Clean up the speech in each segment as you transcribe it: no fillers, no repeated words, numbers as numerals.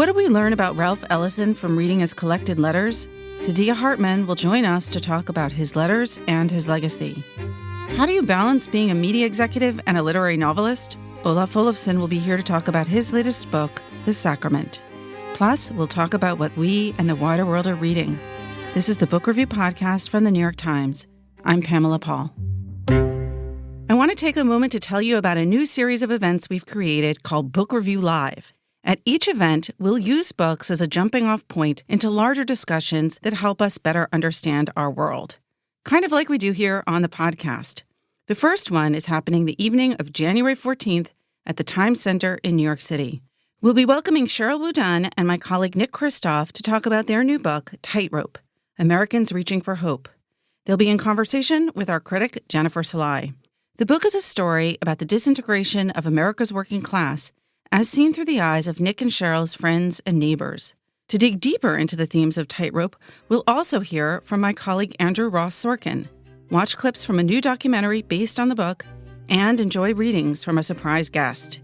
What do we learn about Ralph Ellison from reading his collected letters? Saidiya Hartman will join us to talk about his letters and his legacy. How do you balance being a media executive and a literary novelist? Olaf Olafsson will be here to talk about his latest book, The Sacrament. Plus, we'll talk about what we and the wider world are reading. This is the Book Review Podcast from the New York Times. I'm Pamela Paul. I want to take a moment to tell you about a new series of events we've created called Book Review Live. At each event, we'll use books as a jumping-off point into larger discussions that help us better understand our world, kind of like we do here on the podcast. The first one is happening the evening of January 14th at the Times Center in New York City. We'll be welcoming Cheryl Boudin and my colleague Nick Kristof to talk about their new book, Tightrope: Americans Reaching for Hope. They'll be in conversation with our critic, Jennifer Salai. The book is a story about the disintegration of America's working class as seen through the eyes of Nick and Cheryl's friends and neighbors. To dig deeper into the themes of Tightrope, we'll also hear from my colleague Andrew Ross Sorkin, watch clips from a new documentary based on the book, and enjoy readings from a surprise guest.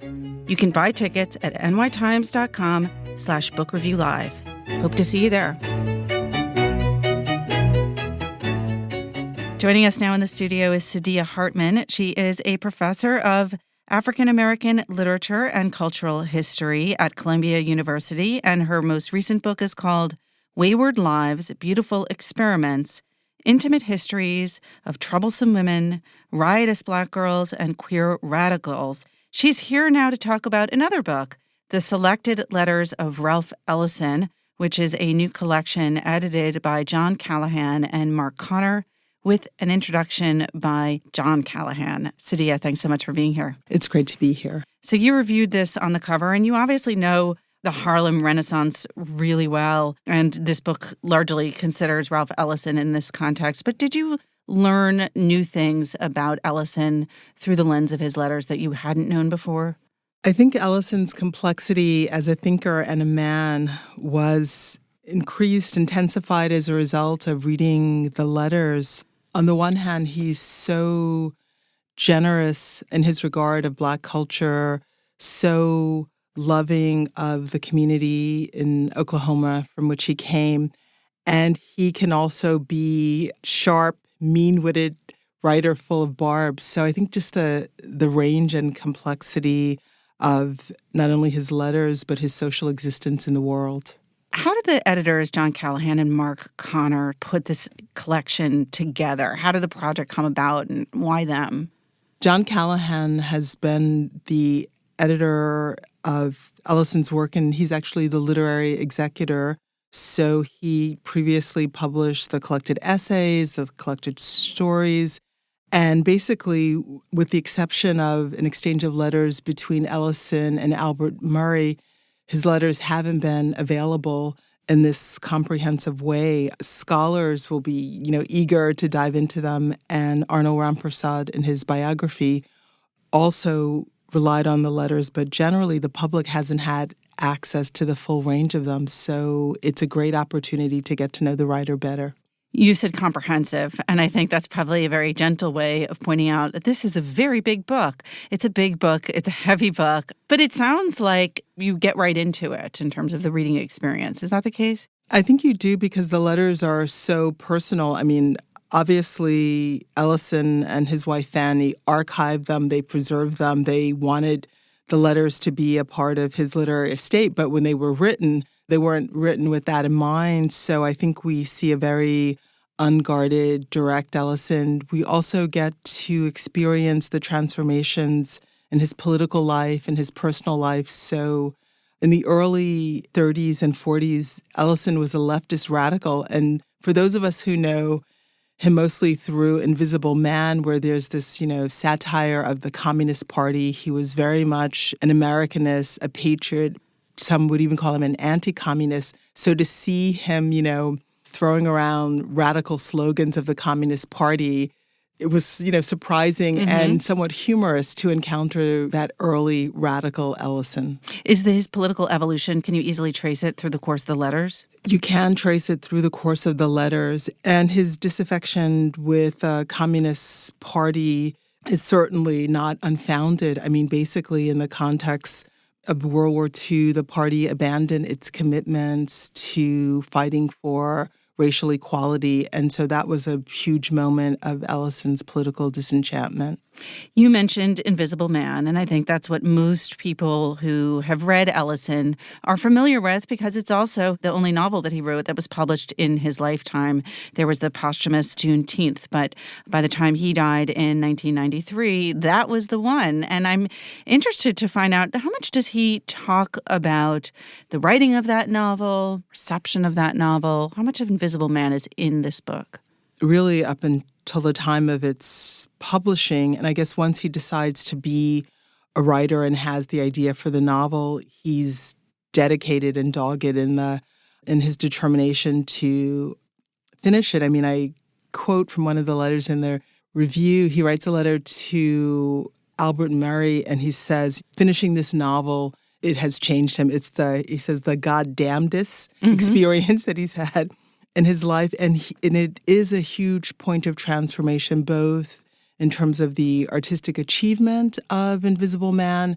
You can buy tickets at nytimes.com/bookreviewlive. Hope to see you there. Joining us now in the studio is Saidiya Hartman. She is a professor of African American Literature and Cultural History at Columbia University, and her most recent book is called Wayward Lives, Beautiful Experiments, Intimate Histories of Troublesome Women, Riotous Black Girls, and Queer Radicals. She's here now to talk about another book, The Selected Letters of Ralph Ellison, which is a new collection edited by John Callahan and Mark Connor, with an introduction by John Callahan. Saidiya, thanks so much for being here. It's great to be here. So you reviewed this on the cover, and you obviously know the Harlem Renaissance really well, and this book largely considers Ralph Ellison in this context. But did you learn new things about Ellison through the lens of his letters that you hadn't known before? I think Ellison's complexity as a thinker and a man was intensified as a result of reading the letters. On the one hand, he's so generous in his regard of Black culture, so loving of the community in Oklahoma from which he came. And he can also be sharp, mean-witted writer full of barbs. So I think just the range and complexity of not only his letters, but his social existence in the world. How did the editors, John Callahan and Mark Connor, put this collection together? How did the project come about, and why them? John Callahan has been the editor of Ellison's work, and he's actually the literary executor. So he previously published the collected essays, the collected stories, and basically, with the exception of an exchange of letters between Ellison and Albert Murray, his letters haven't been available in this comprehensive way. Scholars will be, eager to dive into them, and Arnold Rampersad, in his biography, also relied on the letters, but generally the public hasn't had access to the full range of them, so it's a great opportunity to get to know the writer better. You said comprehensive, and I think that's probably a very gentle way of pointing out that this is a very big book. It's a big book. It's a heavy book. But it sounds like you get right into it in terms of the reading experience. Is that the case? I think you do, because the letters are so personal. I mean, obviously, Ellison and his wife Fanny archived them. They preserved them. They wanted the letters to be a part of his literary estate. But when they were written, they weren't written with that in mind. So I think we see a very unguarded, direct Ellison. We also get to experience the transformations in his political life and his personal life. So in the early 30s and 40s, Ellison was a leftist radical. And for those of us who know him mostly through Invisible Man, where there's this, satire of the Communist Party, he was very much an Americanist, a patriot. Some would even call him an anti-communist. So to see him, throwing around radical slogans of the Communist Party, it was, surprising and somewhat humorous to encounter that early radical Ellison. Is his political evolution, can you easily trace it through the course of the letters? You can trace it through the course of the letters. And his disaffection with the Communist Party is certainly not unfounded. I mean, basically in the context of World War II, the party abandoned its commitments to fighting for racial equality. And so that was a huge moment of Ellison's political disenchantment. You mentioned Invisible Man, and I think that's what most people who have read Ellison are familiar with because it's also the only novel that he wrote that was published in his lifetime. There was the posthumous Juneteenth, but by the time he died in 1993, that was the one. And I'm interested to find out, how much does he talk about the writing of that novel, reception of that novel? How much of Invisible Man is in this book? Really up until the time of its publishing. And I guess once he decides to be a writer and has the idea for the novel, he's dedicated and dogged in his determination to finish it. I mean, I quote from one of the letters in the review. He writes a letter to Albert Murray, and he says, finishing this novel, it has changed him. He says, the goddamnedest experience that he's had in his life, and it is a huge point of transformation, both in terms of the artistic achievement of Invisible Man,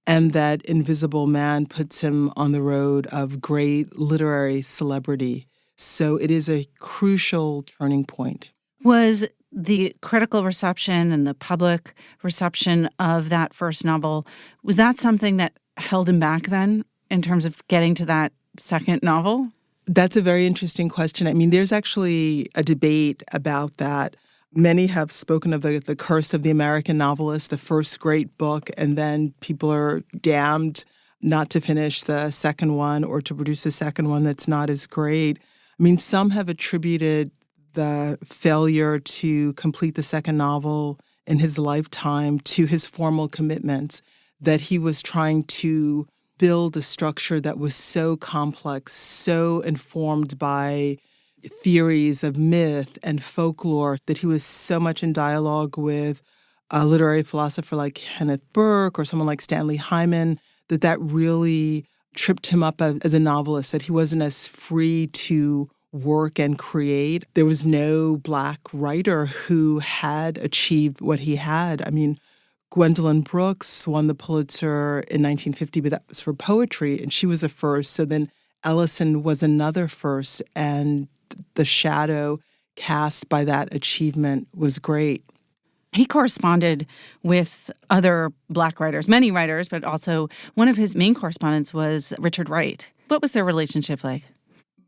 and that Invisible Man puts him on the road of great literary celebrity. So it is a crucial turning point. Was the critical reception and the public reception of that first novel, was that something that held him back then in terms of getting to that second novel? That's a very interesting question. I mean, there's actually a debate about that. Many have spoken of the curse of the American novelist, the first great book, and then people are damned not to finish the second one or to produce a second one that's not as great. I mean, some have attributed the failure to complete the second novel in his lifetime to his formal commitments, that he was trying to build a structure that was so complex, so informed by theories of myth and folklore, that he was so much in dialogue with a literary philosopher like Kenneth Burke or someone like Stanley Hyman, that really tripped him up as a novelist, that he wasn't as free to work and create. There was no Black writer who had achieved what he had. I mean, Gwendolyn Brooks won the Pulitzer in 1950, but that was for poetry, and she was a first. So then Ellison was another first, and the shadow cast by that achievement was great. He corresponded with other Black writers, many writers, but also one of his main correspondents was Richard Wright. What was their relationship like?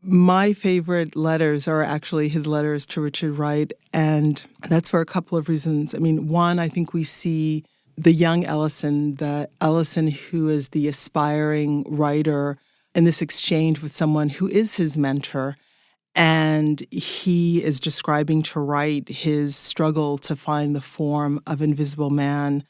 My favorite letters are actually his letters to Richard Wright, and that's for a couple of reasons. I mean, one, I think we see the young Ellison, the Ellison who is the aspiring writer, in this exchange with someone who is his mentor. And he is describing to Wright his struggle to find the form of Invisible Man.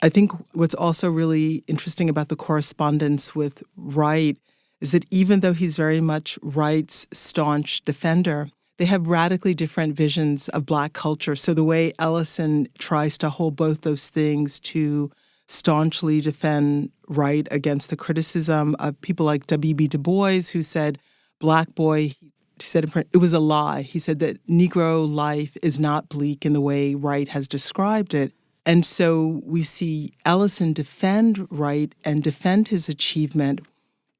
I think what's also really interesting about the correspondence with Wright is that even though he's very much Wright's staunch defender, they have radically different visions of Black culture. So the way Ellison tries to hold both those things, to staunchly defend Wright against the criticism of people like W.B. Du Bois, who said, Black boy, he said in print, it was a lie. He said that Negro life is not bleak in the way Wright has described it. And so we see Ellison defend Wright and defend his achievement,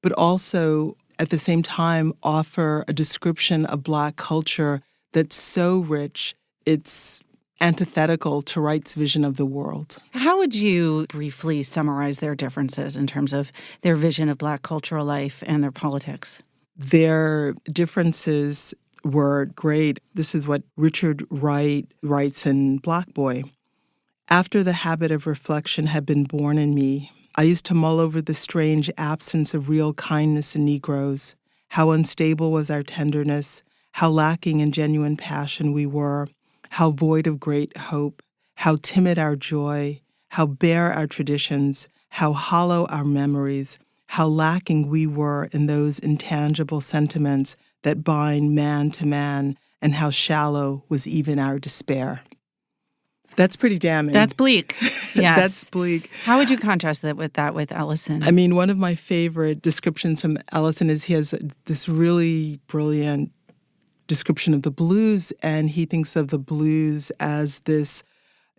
but also at the same time offer a description of Black culture that's so rich, it's antithetical to Wright's vision of the world. How would you briefly summarize their differences in terms of their vision of Black cultural life and their politics? Their differences were great. This is what Richard Wright writes in Black Boy. After the habit of reflection had been born in me, I used to mull over the strange absence of real kindness in Negroes, how unstable was our tenderness, how lacking in genuine passion we were, how void of great hope, how timid our joy, how bare our traditions, how hollow our memories, how lacking we were in those intangible sentiments that bind man to man, and how shallow was even our despair. That's pretty damning. That's bleak. Yes. That's bleak. How would you contrast that with Ellison? I mean, one of my favorite descriptions from Ellison is he has this really brilliant description of the blues, and he thinks of the blues as this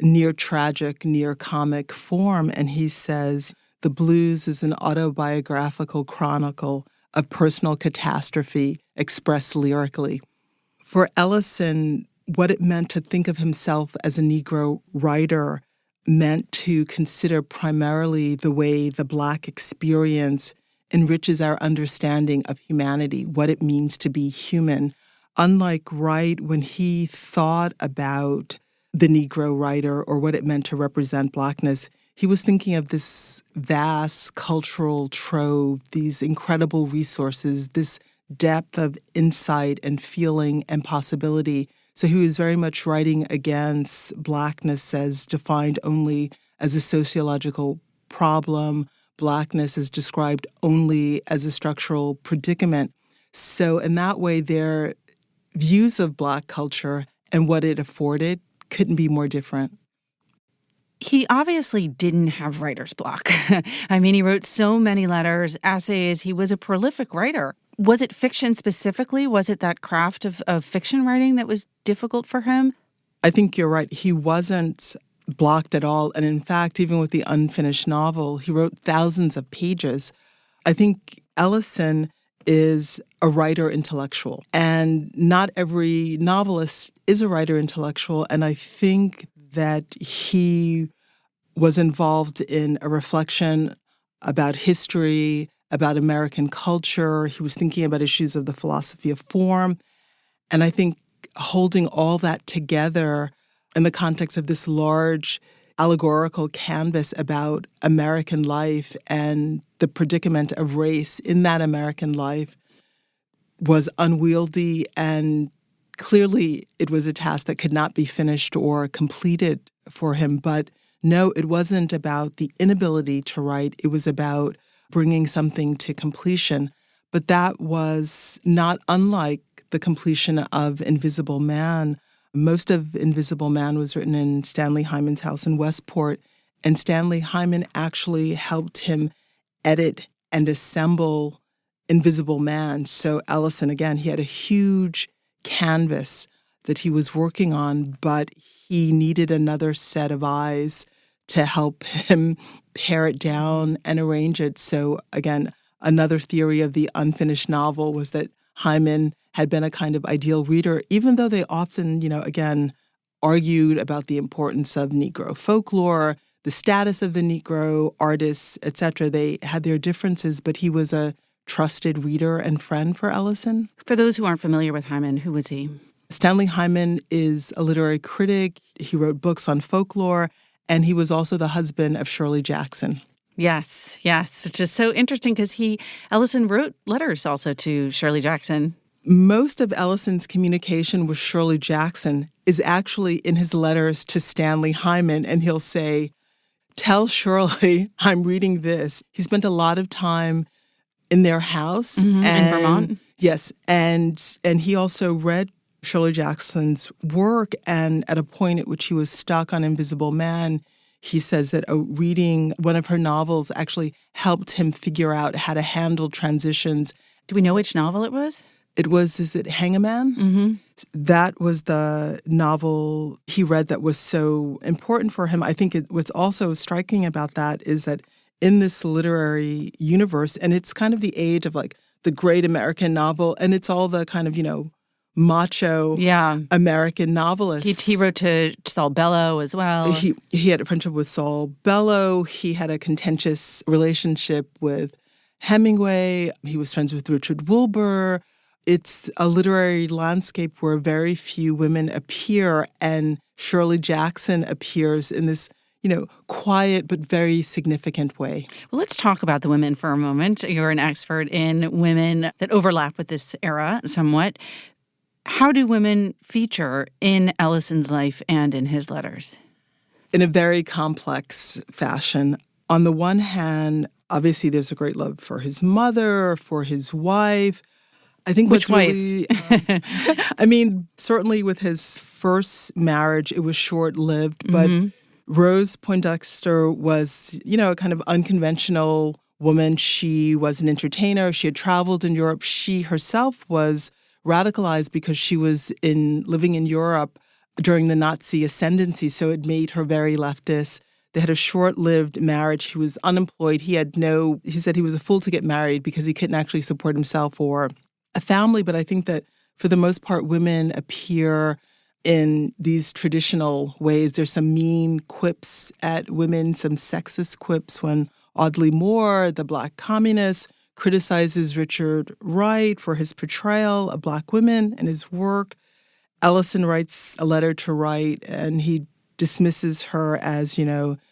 near tragic, near comic form. And he says, The blues is an autobiographical chronicle of personal catastrophe expressed lyrically. For Ellison, what it meant to think of himself as a Negro writer meant to consider primarily the way the Black experience enriches our understanding of humanity, what it means to be human. Unlike Wright, when he thought about the Negro writer or what it meant to represent Blackness, he was thinking of this vast cultural trove, these incredible resources, this depth of insight and feeling and possibility. So he was very much writing against Blackness as defined only as a sociological problem. Blackness is described only as a structural predicament. So in that way, their views of Black culture and what it afforded couldn't be more different. He obviously didn't have writer's block. I mean, he wrote so many letters, essays. He was a prolific writer. Was it fiction specifically? Was it that craft of fiction writing that was difficult for him? I think you're right. He wasn't blocked at all. And in fact, even with the unfinished novel, he wrote thousands of pages. I think Ellison is a writer intellectual. And not every novelist is a writer intellectual. And I think that he was involved in a reflection about history, about American culture. He was thinking about issues of the philosophy of form. And I think holding all that together in the context of this large allegorical canvas about American life and the predicament of race in that American life was unwieldy, and clearly it was a task that could not be finished or completed for him. But no, it wasn't about the inability to write. It was about bringing something to completion. But that was not unlike the completion of Invisible Man. Most of Invisible Man was written in Stanley Hyman's house in Westport, and Stanley Hyman actually helped him edit and assemble Invisible Man. So Ellison, again, he had a huge canvas that he was working on, but he needed another set of eyes to help him pare it down and arrange it. So again, another theory of the unfinished novel was that Hyman had been a kind of ideal reader, even though they often, again, argued about the importance of Negro folklore, the status of the Negro artists, etc. They had their differences, but he was a trusted reader and friend for Ellison. For those who aren't familiar with Hyman, who was he? Stanley Hyman is a literary critic. He wrote books on folklore, and he was also the husband of Shirley Jackson. Yes. It's just so interesting because Ellison wrote letters also to Shirley Jackson. Most of Ellison's communication with Shirley Jackson is actually in his letters to Stanley Hyman, and he'll say, "Tell Shirley I'm reading this." He spent a lot of time in their house. In Vermont? Yes, and he also read Shirley Jackson's work, and at a point at which he was stuck on Invisible Man, he says that reading one of her novels actually helped him figure out how to handle transitions. Do we know which novel it was? It was, is it Hang a Man? Mm-hmm. That was the novel he read that was so important for him. I think what's also striking about that is that in this literary universe, and it's kind of the age of like the great American novel, and it's all the kind of, macho American novelists. He wrote to Saul Bellow as well. He had a friendship with Saul Bellow. He had a contentious relationship with Hemingway. He was friends with Richard Wilbur. It's a literary landscape where very few women appear, and Shirley Jackson appears in this, quiet but very significant way. Well, let's talk about the women for a moment. You're an expert in women that overlap with this era somewhat. How do women feature in Ellison's life and in his letters? In a very complex fashion. On the one hand, obviously there's a great love for his mother, for his wife. I think Which wife? Really, certainly with his first marriage, it was short-lived, but Rose Poindexter was, a kind of unconventional woman. She was an entertainer. She had traveled in Europe. She herself was radicalized because she was living in Europe during the Nazi ascendancy, so it made her very leftist. They had a short-lived marriage. He was unemployed. He said he was a fool to get married because he couldn't actually support himself or a family. But I think that for the most part, women appear in these traditional ways. There's some mean quips at women, some sexist quips when Audley Moore, the Black communist, criticizes Richard Wright for his portrayal of Black women and his work. Ellison writes a letter to Wright, and he dismisses her as,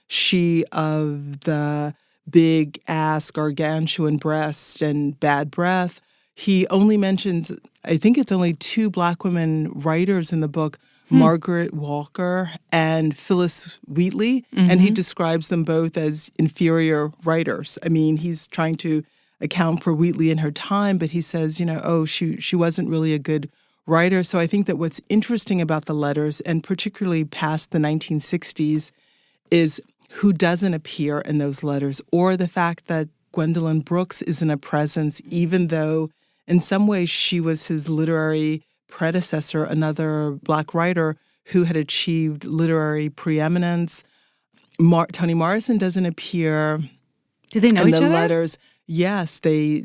she of the big ass, gargantuan breast and bad breath. He only mentions, I think it's only 2 Black women writers in the book, Margaret Walker and Phyllis Wheatley, and he describes them both as inferior writers. I mean, he's trying to account for Wheatley in her time, but he says, she wasn't really a good writer. So I think that what's interesting about the letters, and particularly past the 1960s, is who doesn't appear in those letters, or the fact that Gwendolyn Brooks isn't a presence, even though in some ways she was his literary predecessor, another Black writer who had achieved literary preeminence. Toni Morrison doesn't appear. Did they know in each the other? Letters. Yes, they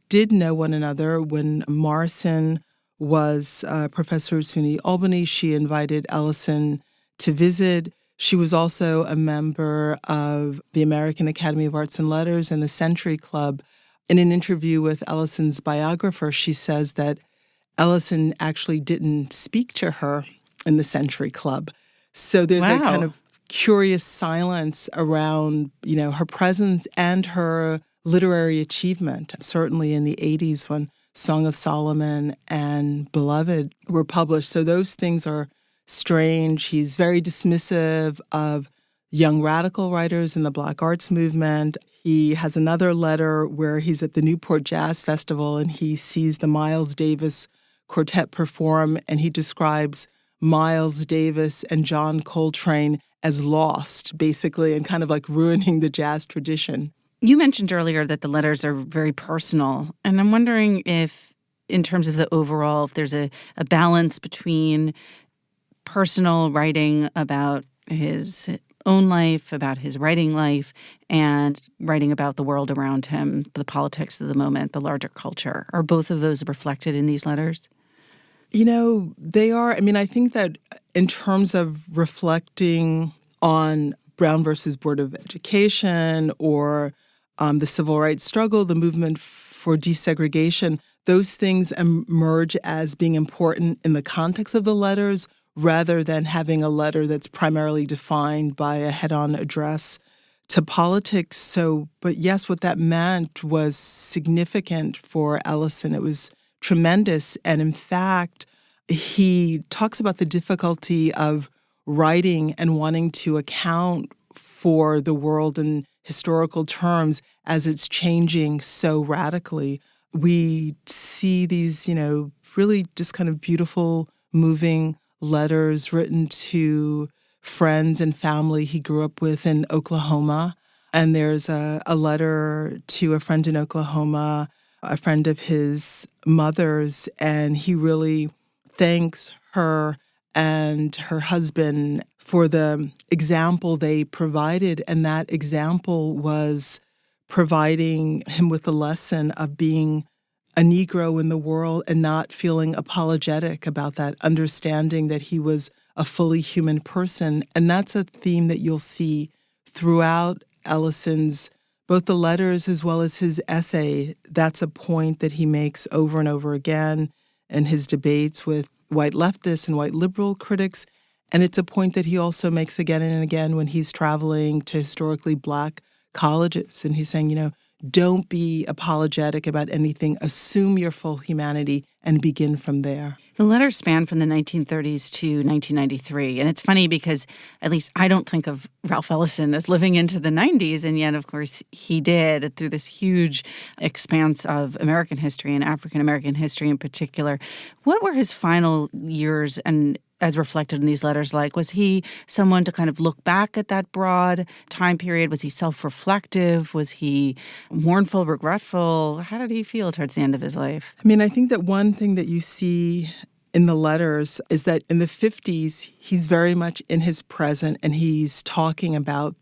did know one another. When Morrison was a professor at SUNY Albany, she invited Ellison to visit. She was also a member of the American Academy of Arts and Letters and the Century Club. In an interview with Ellison's biographer, she says that Ellison actually didn't speak to her in the Century Club. So there's a kind of curious silence around, her presence and her literary achievement. Certainly in the 80s when Song of Solomon and Beloved were published. So those things are strange. He's very dismissive of young radical writers in the Black arts movement. He has another letter where he's at the Newport Jazz Festival and he sees the Miles Davis Quartet perform, and he describes Miles Davis and John Coltrane as lost, basically, and kind of like ruining the jazz tradition. You mentioned earlier that the letters are very personal, and I'm wondering if, in terms of the overall, if there's a balance between personal writing about his own life, about his writing life, and writing about the world around him, the politics of the moment, the larger culture. Are both of those reflected in these letters? They are. I mean, I think that in terms of reflecting on Brown versus Board of Education or the civil rights struggle, the movement for desegregation, those things emerge as being important in the context of the letters rather than having a letter that's primarily defined by a head-on address to politics. So, but yes, what that meant was significant for Ellison. It was tremendous. And in fact, he talks about the difficulty of writing and wanting to account for the world in historical terms as it's changing so radically. We see these, really just kind of beautiful, moving letters written to friends and family he grew up with in Oklahoma. And there's a letter to a friend in Oklahoma, a friend of his mother's, and he really thanks her and her husband for the example they provided. And that example was providing him with a lesson of being a Negro in the world and not feeling apologetic about that, understanding that he was a fully human person. And that's a theme that you'll see throughout Ellison's, both the letters as well as his essay. That's a point that he makes over and over again in his debates with white leftists and white liberal critics. And it's a point that he also makes again and again when he's traveling to historically Black colleges. And he's saying, don't be apologetic about anything. Assume your full humanity and begin from there. The letters span from the 1930s to 1993. And it's funny because at least I don't think of Ralph Ellison as living into the 90s. And yet, of course, he did through this huge expanse of American history and African American history in particular. What were his final years and as reflected in these letters like? Was he someone to kind of look back at that broad time period? Was he self-reflective? Was he mournful, regretful? How did he feel towards the end of his life? I mean, I think that one thing that you see in the letters is that in the 50s, he's very much in his present, and he's talking about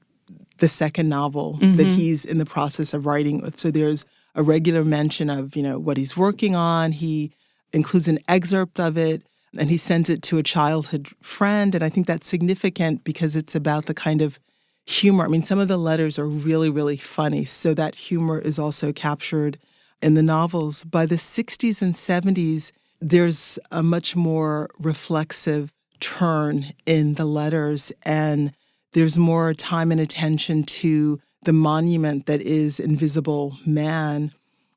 the second novel that he's in the process of writing. So there's a regular mention of, what he's working on. He includes an excerpt of it, and he sends it to a childhood friend. And I think that's significant because it's about the kind of humor. I mean, some of the letters are really, really funny. So that humor is also captured in the novels. By the 60s and 70s, there's a much more reflexive turn in the letters, and there's more time and attention to the monument that is Invisible Man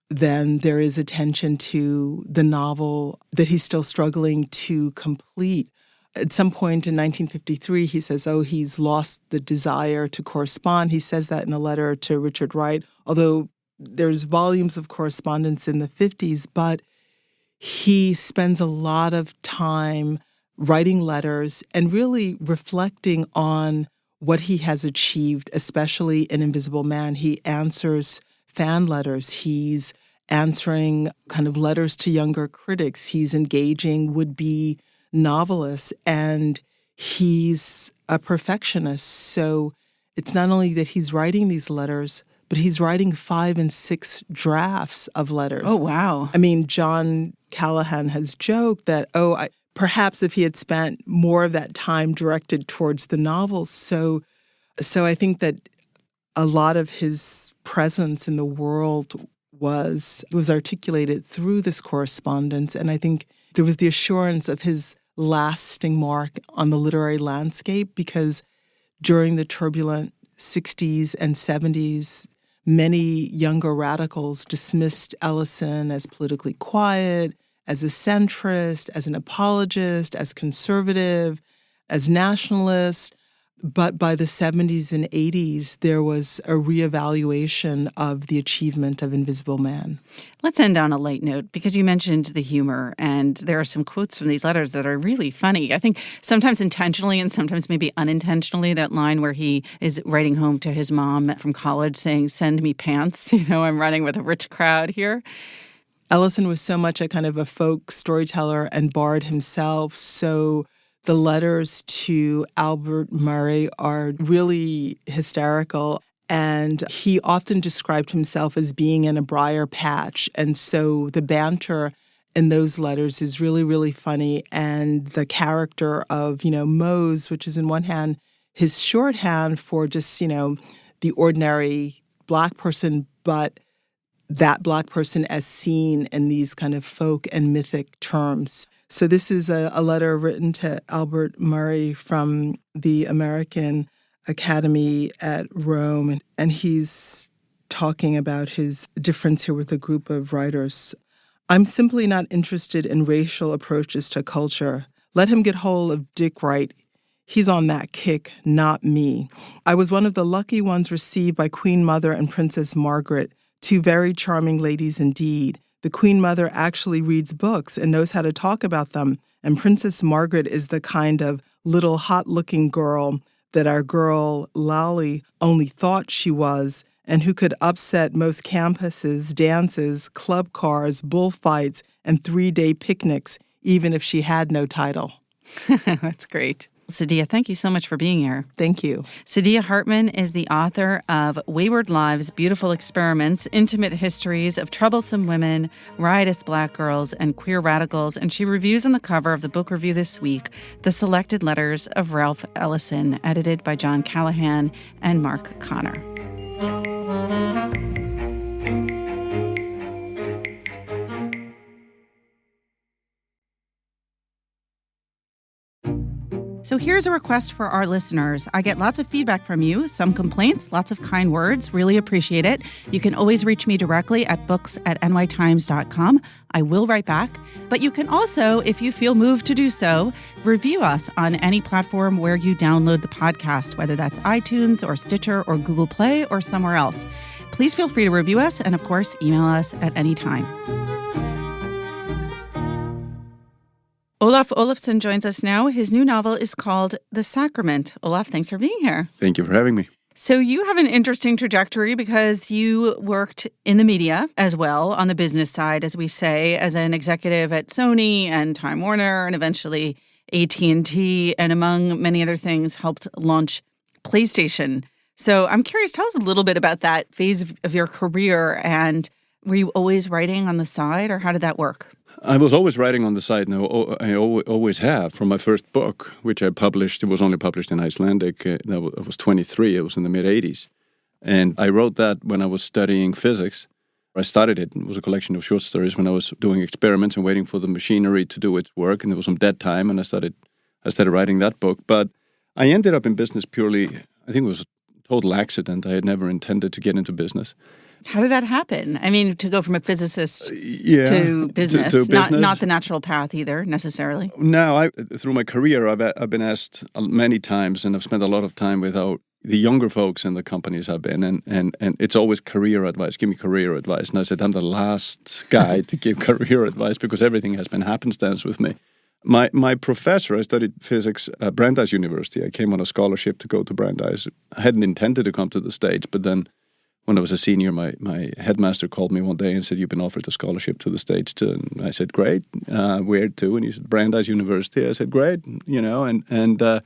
than there is attention to the novel that he's still struggling to complete. At some point in 1953, he says, he's lost the desire to correspond. He says that in a letter to Richard Wright, although there's volumes of correspondence in the 50s, but he spends a lot of time writing letters and really reflecting on what he has achieved, especially in Invisible Man. He answers fan letters. He's answering kind of letters to younger critics. He's engaging would-be novelists, and he's a perfectionist. So it's not only that he's writing these letters, but he's writing 5 and 6 drafts of letters. Oh, wow. I mean, John Callahan has joked that, perhaps if he had spent more of that time directed towards the novels. So I think that a lot of his presence in the world was articulated through this correspondence. And I think there was the assurance of his lasting mark on the literary landscape, because during the turbulent 60s and 70s, many younger radicals dismissed Ellison as politically quiet, as a centrist, as an apologist, as conservative, as nationalist. But by the 70s and 80s, there was a reevaluation of the achievement of Invisible Man. Let's end on a light note, because you mentioned the humor, and there are some quotes from these letters that are really funny. I think sometimes intentionally and sometimes maybe unintentionally, that line where he is writing home to his mom from college saying, "Send me pants, I'm running with a rich crowd here." Ellison was so much a kind of a folk storyteller and bard himself, so the letters to Albert Murray are really hysterical, and he often described himself as being in a briar patch, and so the banter in those letters is really, really funny, and the character of, Mose, which is in one hand his shorthand for just, the ordinary Black person, but that Black person as seen in these kind of folk and mythic terms. So this is a letter written to Albert Murray from the American Academy at Rome, and he's talking about his difference here with a group of writers. "I'm simply not interested in racial approaches to culture. Let him get hold of Dick Wright. He's on that kick, not me. I was one of the lucky ones received by Queen Mother and Princess Margaret, 2 very charming ladies indeed. The Queen Mother actually reads books and knows how to talk about them, and Princess Margaret is the kind of little hot-looking girl that our girl Lolly only thought she was, and who could upset most campuses, dances, club cars, bullfights, and 3-day picnics, even if she had no title." That's great. Saidiya, thank you so much for being here. Thank you. Saidiya Hartman is the author of Wayward Lives, Beautiful Experiments, Intimate Histories of Troublesome Women, Riotous Black Girls, and Queer Radicals, and she reviews on the cover of the book review this week, The Selected Letters of Ralph Ellison, edited by John Callahan and Mark Connor. So here's a request for our listeners. I get lots of feedback from you, some complaints, lots of kind words. Really appreciate it. You can always reach me directly at books@nytimes.com. I will write back. But you can also, if you feel moved to do so, review us on any platform where you download the podcast, whether that's iTunes or Stitcher or Google Play or somewhere else. Please feel free to review us and, of course, email us at any time. Olaf Olafsson joins us now. His new novel is called The Sacrament. Olaf, thanks for being here. Thank you for having me. So you have an interesting trajectory because you worked in the media as well, on the business side, as we say, as an executive at Sony and Time Warner and eventually AT&T, and among many other things, helped launch PlayStation. So I'm curious, tell us a little bit about that phase of your career. And were you always writing on the side, or how did that work? I was always writing on the side, and I always have. From my first book, which I published, it was only published in Icelandic. I was 23. It was in the mid-'80s. And I wrote that when I was studying physics. I started it. It was a collection of short stories when I was doing experiments and waiting for the machinery to do its work. And there was some dead time, and I started writing that book. But I ended up in business purely, I think it was a total accident. I had never intended to get into business. How did that happen? I mean, to go from a physicist to business, to business. Not the natural path either, necessarily. No, through my career, I've been asked many times, and I've spent a lot of time with the younger folks in the companies I've been in, and it's always career advice. Give me career advice. And I said, I'm the last guy to give career advice because everything has been happenstance with me. My professor, I studied physics at Brandeis University. I came on a scholarship to go to Brandeis. I hadn't intended to come to the States, but then when I was a senior, my headmaster called me one day and said, you've been offered a scholarship to the States too. And I said, great. Where to? And he said, Brandeis University. I said, great. And I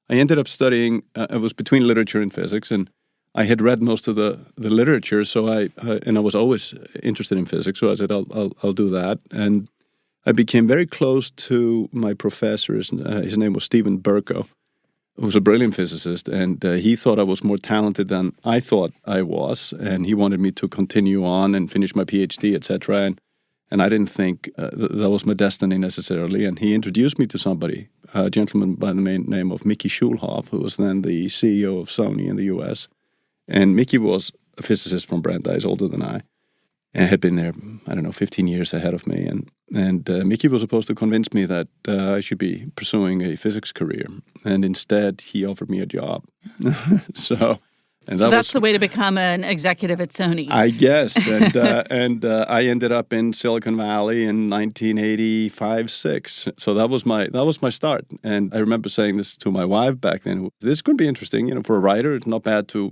ended up studying, I was between literature and physics, and I had read most of the literature, so I was always interested in physics, so I said, I'll do that. And I became very close to my professor. His name was Stephen Burko, who was a brilliant physicist, and he thought I was more talented than I thought I was, and he wanted me to continue on and finish my PhD, etc. And I didn't think that was my destiny necessarily. And he introduced me to somebody, a gentleman by the name of Mickey Schulhoff, who was then the CEO of Sony in the U.S. And Mickey was a physicist from Brandeis, older than I, and had been there, 15 years ahead of me. And Mickey was supposed to convince me that I should be pursuing a physics career. And instead, he offered me a job. So that's the way to become an executive at Sony, I guess. And I ended up in Silicon Valley in 1985-6. So that was my start. And I remember saying this to my wife back then. This could be interesting, for a writer. It's not bad to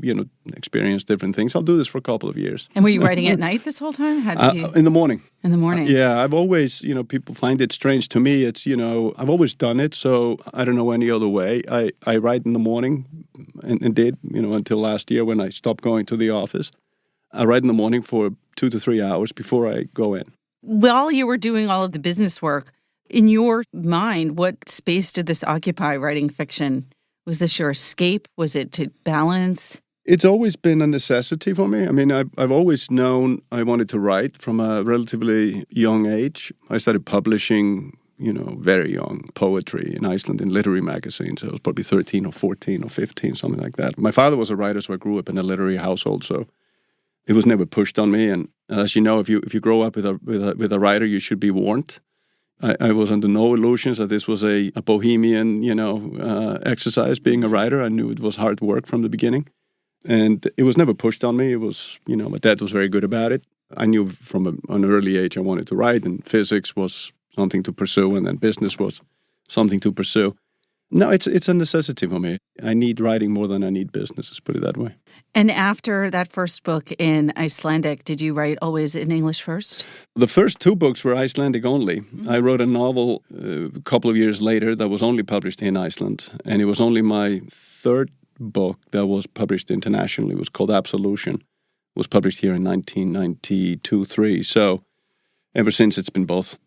experience different things. I'll do this for a couple of years. And were you writing at night this whole time? How did you? In the morning. In the morning. Yeah, I've always, people find it strange. To me, it's, I've always done it, so I don't know any other way. I write in the morning and did, until last year when I stopped going to the office. I write in the morning for 2 to 3 hours before I go in. While you were doing all of the business work, in your mind, what space did this occupy, writing fiction? Was this your escape? Was it to balance? It's always been a necessity for me. I mean, I've always known I wanted to write from a relatively young age. I started publishing, very young poetry in Iceland in literary magazines. I was probably 13 or 14 or 15, something like that. My father was a writer, so I grew up in a literary household, so it was never pushed on me. And as you know, if you grow up with a writer, you should be warned. I was under no illusions that this was a bohemian, exercise, being a writer. I knew it was hard work from the beginning. And it was never pushed on me. It was, my dad was very good about it. I knew from an early age I wanted to write, and physics was something to pursue, and then business was something to pursue. No, it's a necessity for me. I need writing more than I need business, let's put it that way. And after that first book in Icelandic, did you write always in English first? The first 2 books were Icelandic only. I wrote a novel a couple of years later that was only published in Iceland, and it was only my 3rd book that was published internationally. It was called Absolution. It was published here in 1992-3. So ever since, it's been both.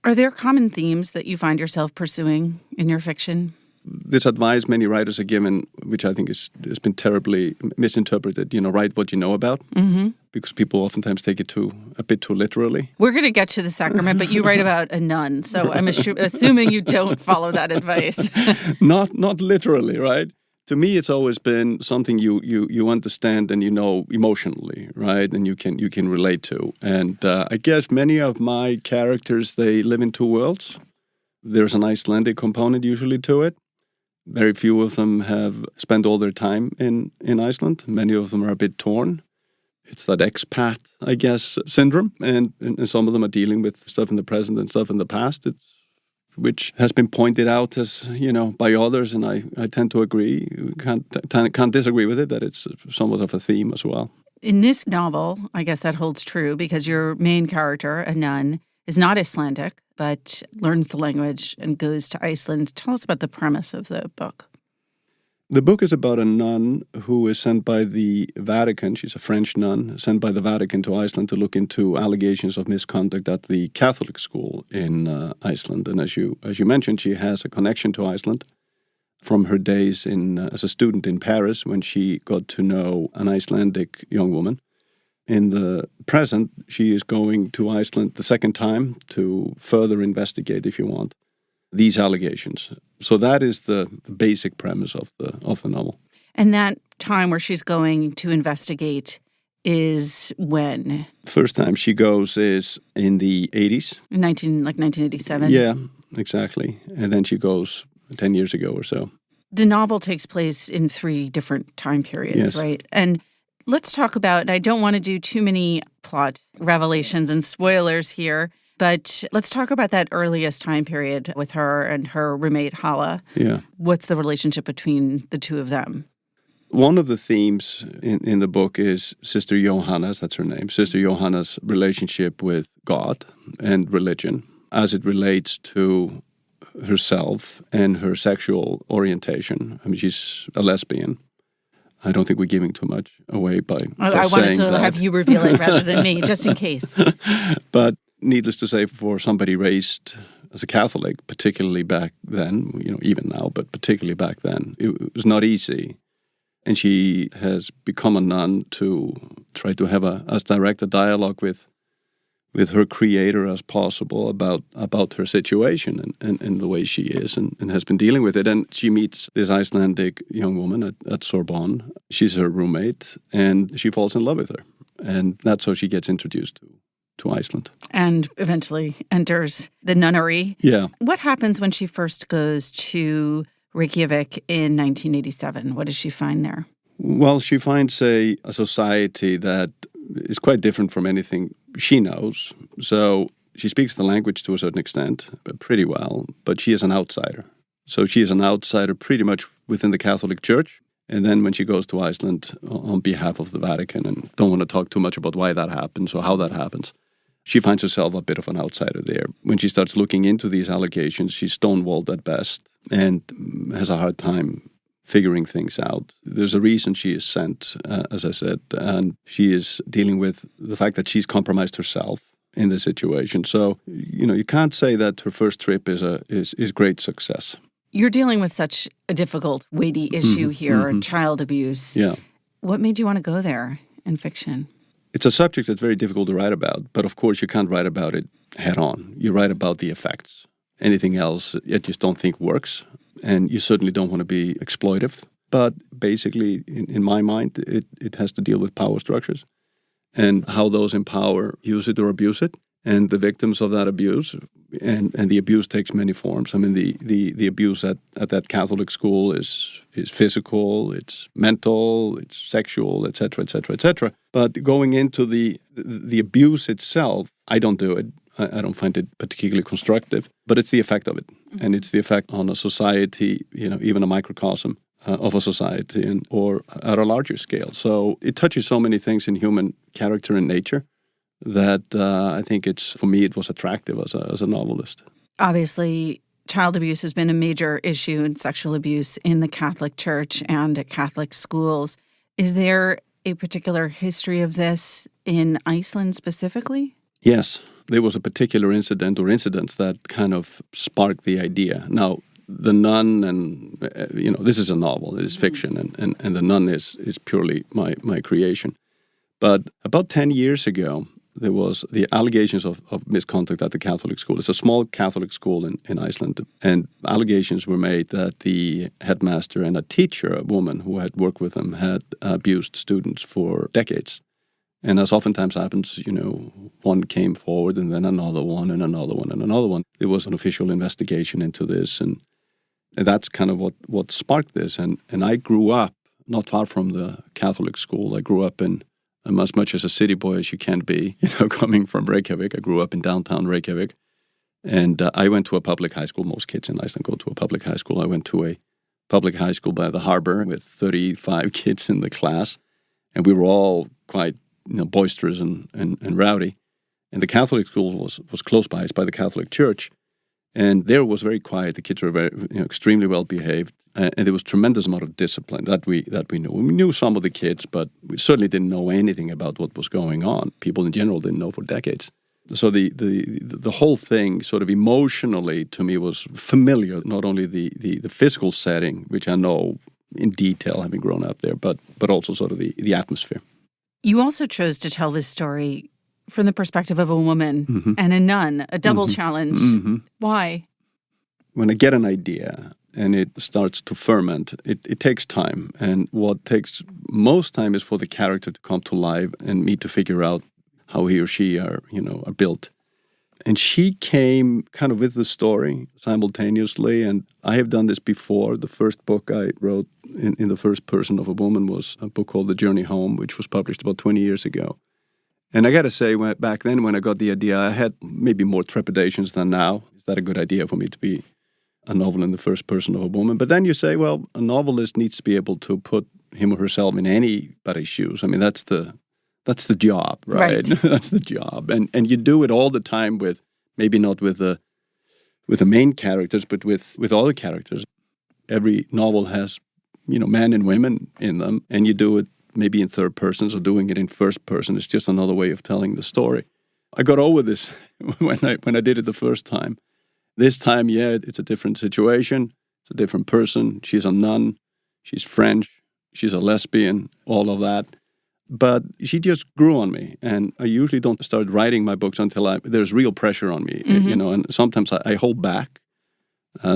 Are there common themes that you find yourself pursuing in your fiction? This advice many writers are given, which I think has been terribly misinterpreted, write what you know about, because people oftentimes take it a bit too literally. We're going to get to the Sacrament, but you write about a nun, so I'm assuming you don't follow that advice. Not literally, right? To me, it's always been something you understand and emotionally, right? And you can relate to. And I guess many of my characters, they live in 2 worlds. There's an Icelandic component usually to it. Very few of them have spent all their time in Iceland. Many of them are a bit torn. It's that expat, I guess, syndrome. And some of them are dealing with stuff in the present and stuff in the past. which has been pointed out as, by others, and I tend to agree. Can't disagree with it, that it's somewhat of a theme as well. In this novel, I guess that holds true because your main character, a nun, is not Icelandic, but learns the language and goes to Iceland. Tell us about the premise of the book. The book is about a nun who is sent by the Vatican. She's a French nun, sent by the Vatican to Iceland to look into allegations of misconduct at the Catholic school in Iceland. And as you mentioned, she has a connection to Iceland from her days as a student in Paris, when she got to know an Icelandic young woman. In the present, she is going to Iceland the second time to further investigate, if you want, these allegations. So that is the basic premise of the novel. And that time where she's going to investigate is when? First time she goes is in the 80s. 1987? Yeah, exactly. And then she goes 10 years ago or so. The novel takes place in 3 different time periods, Yes. right? And let's talk about, and I don't want to do too many plot revelations and spoilers here, but let's talk about that earliest time period with her and her roommate, Hala. Yeah. What's the relationship between the two of them? One of the themes in the book is Sister Johanna's, that's her name, Sister Johanna's relationship with God and religion as it relates to herself and her sexual orientation. I mean, she's a lesbian. I don't think we're giving too much away by saying that. I wanted to have you reveal it rather than me, just in case. But needless to say, for somebody raised as a Catholic, particularly back then, even now, but particularly back then, it was not easy. And she has become a nun to try to have as direct a dialogue with her creator as possible about her situation and the way she is and has been dealing with it. And she meets this Icelandic young woman at Sorbonne. She's her roommate, and she falls in love with her. And that's how she gets introduced to Iceland. And eventually enters the nunnery. Yeah. What happens when she first goes to Reykjavik in 1987? What does she find there? Well, she finds a society that is quite different from anything she knows. So she speaks the language to a certain extent, but pretty well, but she is an outsider. So she is an outsider pretty much within the Catholic Church. And then when she goes to Iceland on behalf of the Vatican, and don't want to talk too much about why that happens or how that happens, she finds herself a bit of an outsider there. When she starts looking into these allegations, she's stonewalled at best and has a hard time figuring things out. There's a reason she is sent, as I said, and she is dealing with the fact that she's compromised herself in the situation. So, you can't say that her first trip is great success. You're dealing with such a difficult, weighty issue here, child abuse. Yeah. What made you want to go there in fiction? It's a subject that's very difficult to write about, but of course you can't write about it head on. You write about the effects. Anything else, I just don't think works. And you certainly don't want to be exploitive. But basically, in my mind, it has to deal with power structures and how those in power use it or abuse it, and the victims of that abuse. And the abuse takes many forms. I mean, the abuse at that Catholic school is physical, it's mental, it's sexual, etc., etc., etc. But going into the abuse itself, I don't do it. I don't find it particularly constructive, but it's the effect of it. And it's the effect on a society, even a microcosm of a society or at a larger scale. So it touches so many things in human character and nature that I think for me, it was attractive as a novelist. Obviously, child abuse has been a major issue and sexual abuse in the Catholic Church and at Catholic schools. Is there a particular history of this in Iceland specifically? Yes. There was a particular incident or incidents that kind of sparked the idea. Now, the nun and, this is a novel, it is fiction, and the nun is purely my creation. But about 10 years ago, there was the allegations of misconduct at the Catholic school. It's a small Catholic school in Iceland, and allegations were made that the headmaster and a teacher, a woman who had worked with them, had abused students for decades. And as oftentimes happens, one came forward and then another one and another one and another one. There was an official investigation into this, and that's kind of what sparked this. And I grew up not far from the Catholic school. I grew up in as much as a city boy as you can be, coming from Reykjavik. I grew up in downtown Reykjavik. And I went to a public high school. Most kids in Iceland go to a public high school. I went to a public high school by the harbor with 35 kids in the class. And we were all quite boisterous and rowdy. And the Catholic school was close by. It's by the Catholic Church. And there was very quiet. The kids were very, extremely well behaved. And there was tremendous amount of discipline that we knew. We knew some of the kids, but we certainly didn't know anything about what was going on. People in general didn't know for decades. So the whole thing sort of emotionally to me was familiar, not only the physical setting, which I know in detail having grown up there, but also sort of the atmosphere. You also chose to tell this story from the perspective of a woman and a nun, a double challenge. Why? When I get an idea and it starts to ferment, it takes time. And what takes most time is for the character to come to life and me to figure out how he or she are built. And she came kind of with the story simultaneously. And I have done this before. The first book I wrote in the first person of a woman was a book called The Journey Home, which was published about 20 years ago. And I got to say, back then when I got the idea, I had maybe more trepidations than now. Is that a good idea for me to be a novel in the first person of a woman? But then you say, well, a novelist needs to be able to put him or herself in anybody's shoes. I mean, that's the job, right? That's the job. And you do it all the time with, maybe not with the main characters, but with all the characters. Every novel has, men and women in them, and you do it maybe in third person, so doing it in first person is just another way of telling the story. I got over this when I did it the first time. This time, it's a different situation. It's a different person. She's a nun. She's French. She's a lesbian, all of that. But she just grew on me. And I usually don't start writing my books until there's real pressure on me, and sometimes I hold back.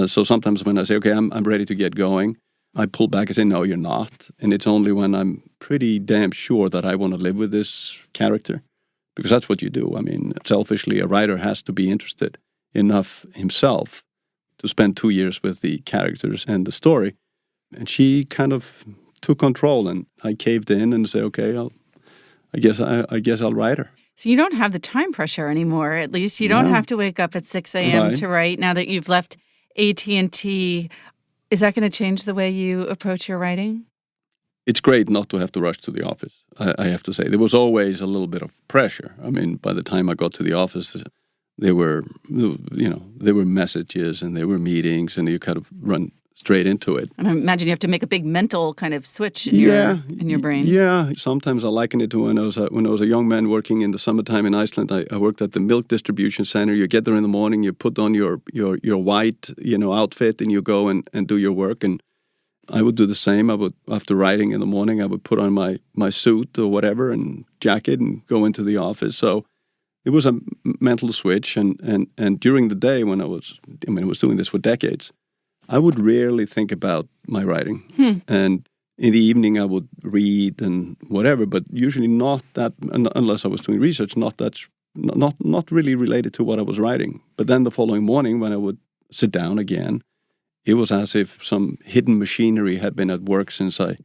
So sometimes when I say, okay, I'm ready to get going, I pull back and say, no, you're not. And it's only when I'm pretty damn sure that I want to live with this character, because that's what you do. I mean, selfishly, a writer has to be interested enough himself to spend 2 years with the characters and the story. And she kind of took control, and I caved in and said, okay, I guess I'll write her. So you don't have the time pressure anymore, at least. You don't have to wake up at 6 a.m. to write now that you've left AT&T. Is that going to change the way you approach your writing? It's great not to have to rush to the office, I have to say. There was always a little bit of pressure. I mean, by the time I got to the office, there were messages and there were meetings, and you kind of run straight into it. I imagine you have to make a big mental kind of switch in your brain. Yeah, sometimes I liken it to when I was a young man working in the summertime in Iceland. I worked at the milk distribution center. You get there in the morning, you put on your white outfit, and you go and do your work. And I would do the same. I would, after writing in the morning, I would put on my suit or whatever and jacket and go into the office. So it was a mental switch. And during the day I was doing this for decades, I would rarely think about my writing. And in the evening I would read and whatever, but usually not that, unless I was doing research, not really related to what I was writing. But then the following morning when I would sit down again, it was as if some hidden machinery had been at work since I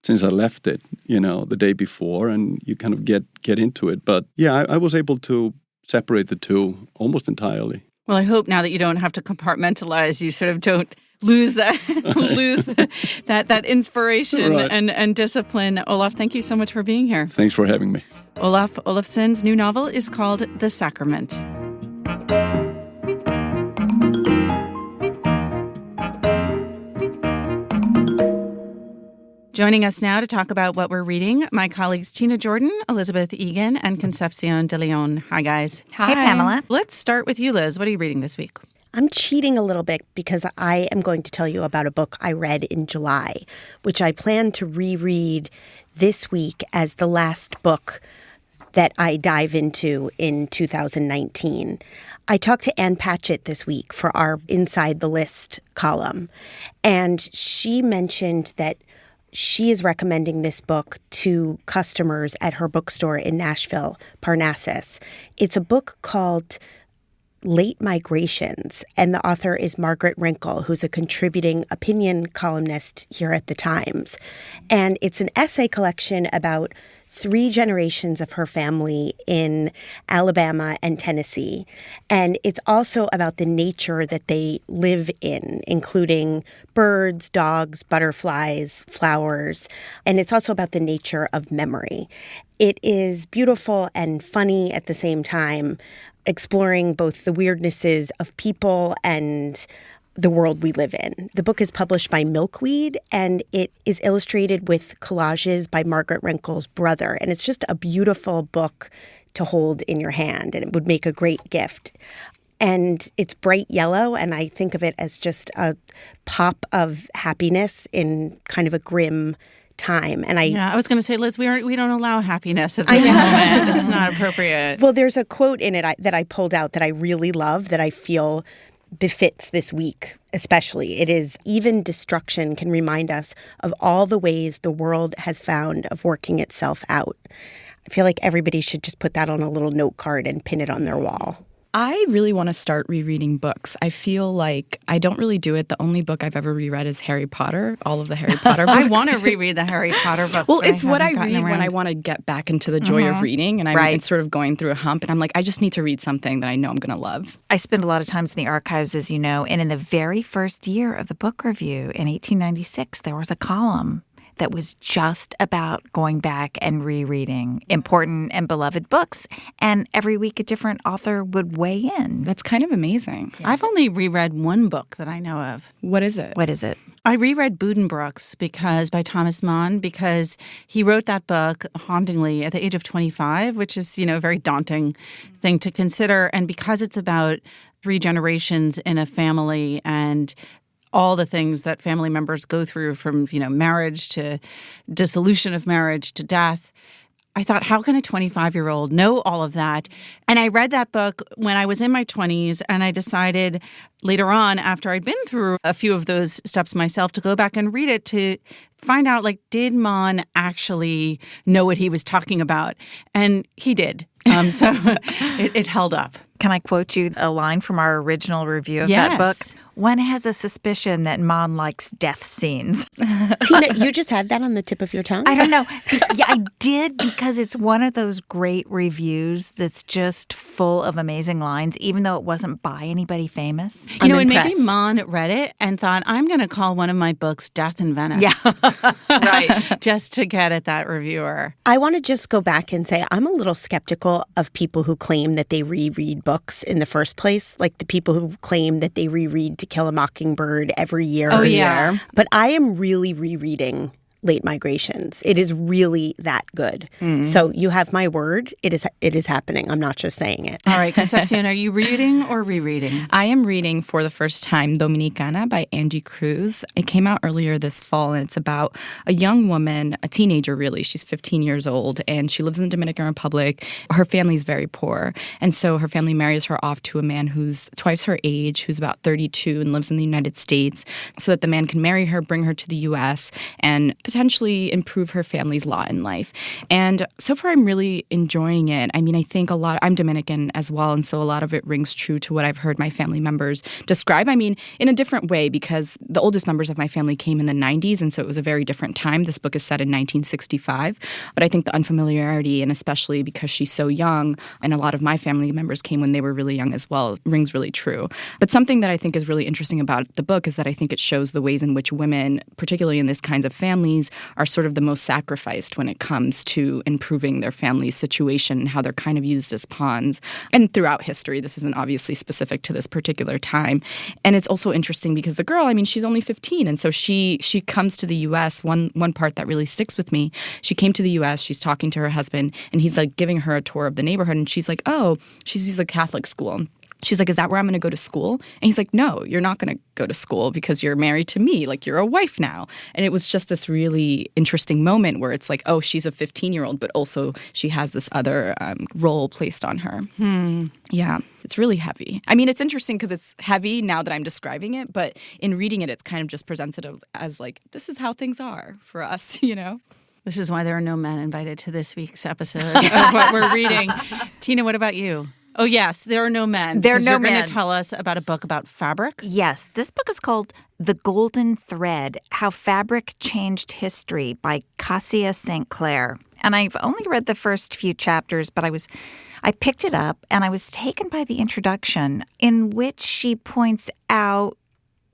left it, the day before, and you kind of get into it. But yeah, I was able to separate the two almost entirely. Well, I hope now that you don't have to compartmentalize, you sort of don't lose that that inspiration and discipline. Olaf, thank you so much for being here. Thanks for having me. Olaf Olafsson's new novel is called The Sacrament. Joining us now to talk about what we're reading, my colleagues Tina Jordan, Elizabeth Egan, and Concepcion de Leon. Hi, guys. Hi. Hey, Pamela. Let's start with you, Liz. What are you reading this week? I'm cheating a little bit because I am going to tell you about a book I read in July, which I plan to reread this week as the last book that I dive into in 2019. I talked to Ann Patchett this week for our Inside the List column, and she mentioned that she is recommending this book to customers at her bookstore in Nashville, Parnassus. It's a book called Late Migrations, and the author is Margaret Wrinkle, who's a contributing opinion columnist here at The Times. And it's an essay collection about 3 generations of her family in Alabama and Tennessee. And it's also about the nature that they live in, including birds, dogs, butterflies, flowers. And it's also about the nature of memory. It is beautiful and funny at the same time, exploring both the weirdnesses of people and the world we live in. The book is published by Milkweed, and it is illustrated with collages by Margaret Wrinkle's brother. And it's just a beautiful book to hold in your hand, and it would make a great gift. And it's bright yellow, and I think of it as just a pop of happiness in kind of a grim time. And I was going to say, Liz, we don't allow happiness at this moment. It's not appropriate. Well, there's a quote in it that I pulled out that I really love, that I feel befits this week especially. It is, even destruction can remind us of all the ways the world has found of working itself out. I feel like everybody should just put that on a little note card and pin it on their wall. I really want to start rereading books. I feel like I don't really do it. The only book I've ever reread is Harry Potter, all of the Harry Potter books. I want to reread the Harry Potter books. Well, it's what I read when I want to get back into the joy of reading, and I'm sort of going through a hump, and I'm like, I just need to read something that I know I'm going to love. I spend a lot of times in the archives, as you know, and in the very first year of the book review in 1896, there was a column that was just about going back and rereading important and beloved books. And every week a different author would weigh in. That's kind of amazing. Yeah. I've only reread one book that I know of. What is it? What is it? I reread Buddenbrooks by Thomas Mann, because he wrote that book hauntingly at the age of 25, which is, a very daunting thing to consider. And because it's about 3 generations in a family and all the things that family members go through, from, marriage to dissolution of marriage to death, I thought, how can a 25-year-old know all of that? And I read that book when I was in my 20s, and I decided later on, after I'd been through a few of those steps myself, to go back and read it to find out, did Mann actually know what he was talking about? And he did. So it held up. Can I quote you a line from our original review of that book? One has a suspicion that Mann likes death scenes. Tina, you just had that on the tip of your tongue? I don't know. Yeah, I did, because it's one of those great reviews that's just full of amazing lines, even though it wasn't by anybody famous. And maybe Mann read it and thought, I'm going to call one of my books Death in Venice. Yeah, right. Just to get at that reviewer. I want to just go back and say I'm a little skeptical of people who claim that they reread books in the first place, like the people who claim that they reread To Kill a Mockingbird every year. Oh, yeah. But I am really rereading Late Migrations. It is really that good. So you have my word. It is happening. I'm not just saying it. All right, Concepcion, are you reading or rereading? I am reading for the first time Dominicana by Angie Cruz. It came out earlier this fall, and it's about a young woman, a teenager really. She's 15 years old, and she lives in the Dominican Republic. Her family's very poor, and so her family marries her off to a man who's twice her age, who's about 32 and lives in the United States, so that the man can marry her, bring her to the U.S., and potentially improve her family's lot in life. And so far, I'm really enjoying it. I mean, I think I'm Dominican as well, and so a lot of it rings true to what I've heard my family members describe. I mean, in a different way, because the oldest members of my family came in the 90s, and so it was a very different time. This book is set in 1965. But I think the unfamiliarity, and especially because she's so young, and a lot of my family members came when they were really young as well, rings really true. But something that I think is really interesting about the book is that I think it shows the ways in which women, particularly in these kinds of families, are sort of the most sacrificed when it comes to improving their family's situation, and how they're kind of used as pawns. And throughout history, this isn't obviously specific to this particular time. And it's also interesting because the girl, I mean, she's only 15, and so she comes to the U.S. One part that really sticks with me, she came to the U.S., she's talking to her husband, and he's giving her a tour of the neighborhood, and she's like, oh, she's a Catholic school. She's like, is that where I'm going to go to school? And he's like, no, you're not going to go to school because you're married to me. You're a wife now. And it was just this really interesting moment where it's like, oh, she's a 15-year-old, but also she has this other role placed on her. Yeah, it's really heavy. I mean, it's interesting because it's heavy now that I'm describing it, but in reading it, it's kind of just presented as this is how things are for us, This is why there are no men invited to this week's episode of what we're reading. Tina, what about you? Oh, yes, there are no men. There are no you're men. You're going to tell us about a book about fabric? Yes, this book is called The Golden Thread, How Fabric Changed History by Cassia St. Clair. And I've only read the first few chapters, but I picked it up and I was taken by the introduction in which she points out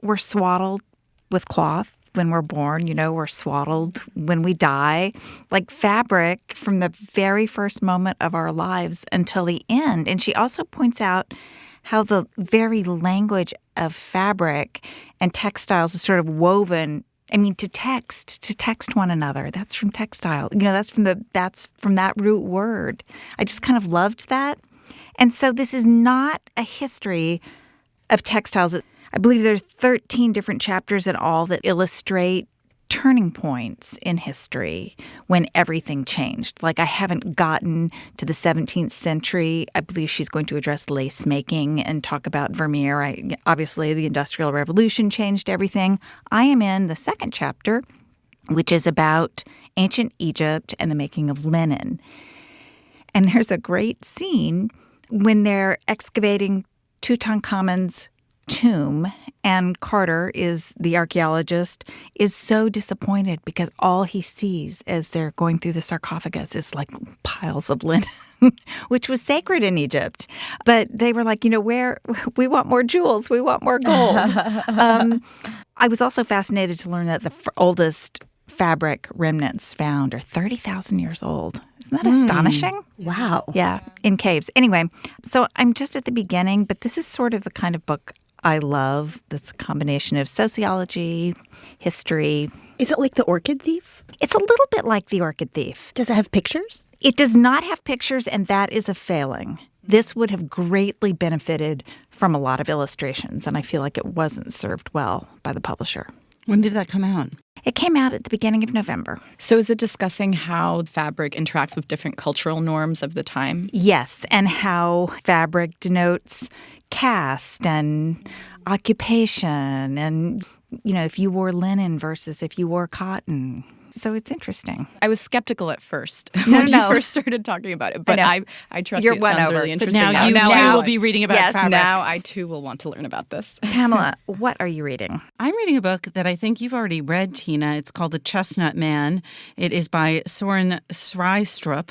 we're swaddled with cloth when we're born, we're swaddled when we die, like fabric from the very first moment of our lives until the end. And she also points out how the very language of fabric and textiles is sort of woven. To text one another. That's from textile. That's from that root word. I just kind of loved that. And so this is not a history of textiles. I believe there's 13 different chapters in all that illustrate turning points in history when everything changed. Like I haven't gotten to the 17th century. I believe she's going to address lace making and talk about Vermeer. Obviously, the Industrial Revolution changed everything. I am in the second chapter, which is about ancient Egypt and the making of linen. And there's a great scene when they're excavating Tutankhamun's tomb, and Carter, the archaeologist, is so disappointed because all he sees as they're going through the sarcophagus is like piles of linen, which was sacred in Egypt. But they were like, we want more jewels, we want more gold. I was also fascinated to learn that the oldest fabric remnants found are 30,000 years old. Isn't that astonishing? Wow. Yeah, in caves. Anyway, so I'm just at the beginning, but this is sort of the kind of book I love. That's a combination of sociology, history. Is it like The Orchid Thief? It's a little bit like The Orchid Thief. Does it have pictures? It does not have pictures, and that is a failing. This would have greatly benefited from a lot of illustrations, and I feel like it wasn't served well by the publisher. When did that come out? It came out at the beginning of November. So is it discussing how fabric interacts with different cultural norms of the time? Yes, and how fabric denotes caste and occupation and, if you wore linen versus if you wore cotton. So it's interesting. I was skeptical at first when you first started talking about it, but I trust You're you. It sounds over. really But interesting. now you too will be reading about fabric. Now I too will want to learn about this. Pamela, what are you reading? I'm reading a book that I think you've already read, Tina. It's called The Chestnut Man. It is by Søren Sveistrup.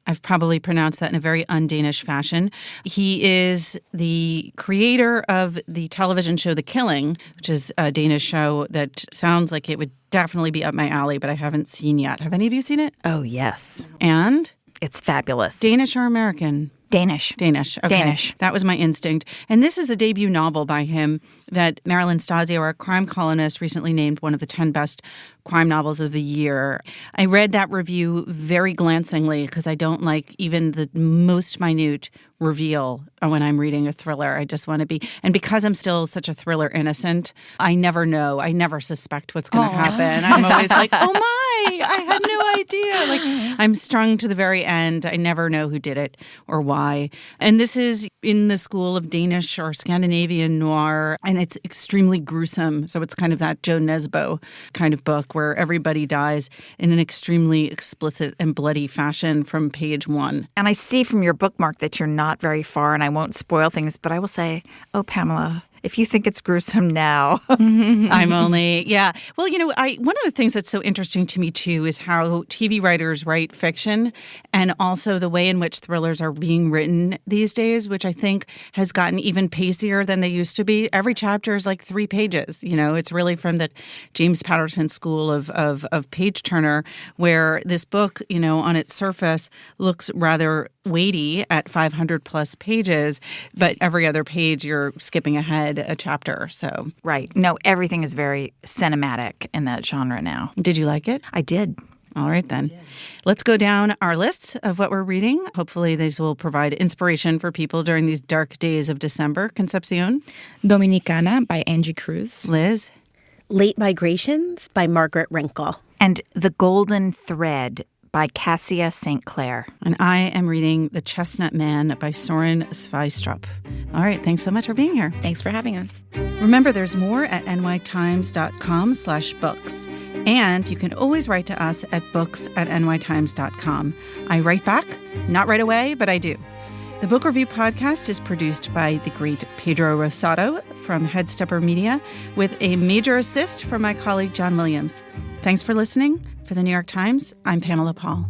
I've probably pronounced that in a very un-Danish fashion. He is the creator of the television show The Killing, which is a Danish show that sounds like it would definitely be up my alley, but I haven't seen yet. Have any of you seen it? Oh, yes. And? It's fabulous. Danish or American? Danish. Danish. Okay. Danish. That was my instinct. And this is a debut novel by him that Marilyn Stasio, our crime columnist, recently named one of the 10 best crime novels of the year. I read that review very glancingly because I don't like even the most minute reveal when I'm reading a thriller. I just want to be, and because I'm still such a thriller innocent, I never know. I never suspect what's going to happen. I'm always like, oh my, I had no idea. Like I'm strung to the very end. I never know who did it or why. And this is in the school of Danish or Scandinavian noir, and it's extremely gruesome. So it's kind of that Joe Nesbo kind of book where everybody dies in an extremely explicit and bloody fashion from page one. And I see from your bookmark that you're not very far, and I won't spoil things, but I will say, oh, Pamela, if you think it's gruesome now. I'm only, yeah. Well, one of the things that's so interesting to me, too, is how TV writers write fiction and also the way in which thrillers are being written these days, which I think has gotten even pacier than they used to be. Every chapter is like 3 pages. It's really from the James Patterson school of page turner, where this book, on its surface looks rather weighty at 500 plus pages, but every other page you're skipping ahead a chapter. So right. No, everything is very cinematic in that genre now. Did you like it? I did. All right, then. Let's go down our lists of what we're reading. Hopefully these will provide inspiration for people during these dark days of December. Concepcion. Dominicana by Angie Cruz. Liz. Late Migrations by Margaret Renkel. And The Golden Thread by Cassia St. Clair. And I am reading The Chestnut Man by Søren Sveistrup. All right, thanks so much for being here. Thanks for having us. Remember, there's more at nytimes.com/books. And you can always write to us at books@nytimes.com. I write back, not right away, but I do. The Book Review Podcast is produced by the great Pedro Rosado from Headstepper Media, with a major assist from my colleague John Williams. Thanks for listening. For the New York Times, I'm Pamela Paul.